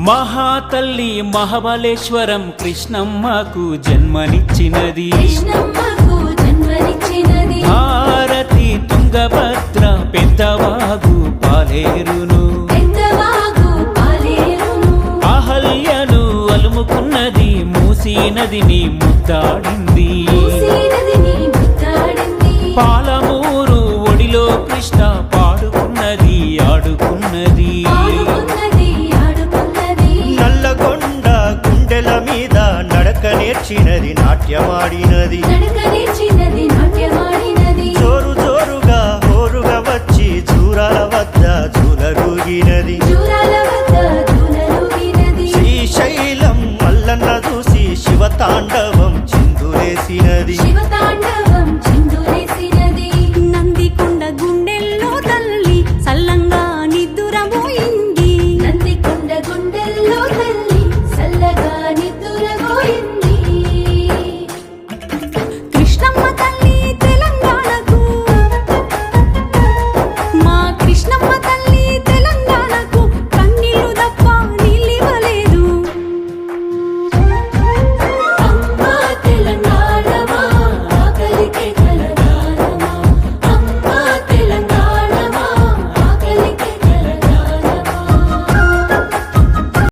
మహాతల్లి మహాబలేశ్వరం కృష్ణమ్మకు జన్మనిచ్చినది. భారతి తుంగభద్ర పెద్దవాగు పాలేరును, అహల్యను అలుముకున్నది, మూసీ నదిని ముద్దాడింది. పాలమూరు ఒడిలో కృష్ణ పాడుకున్నది, ఆడుకున్నది. నల్లగొండ గుండెల మీద నడక నేర్చినది, నాట్యమాడినది. జోరు జోరుగా హోరుగా వచ్చి జూరాల వద్ద జూలరూగినది. శ్రీశైలం మల్లన్న చూసి శివతాండ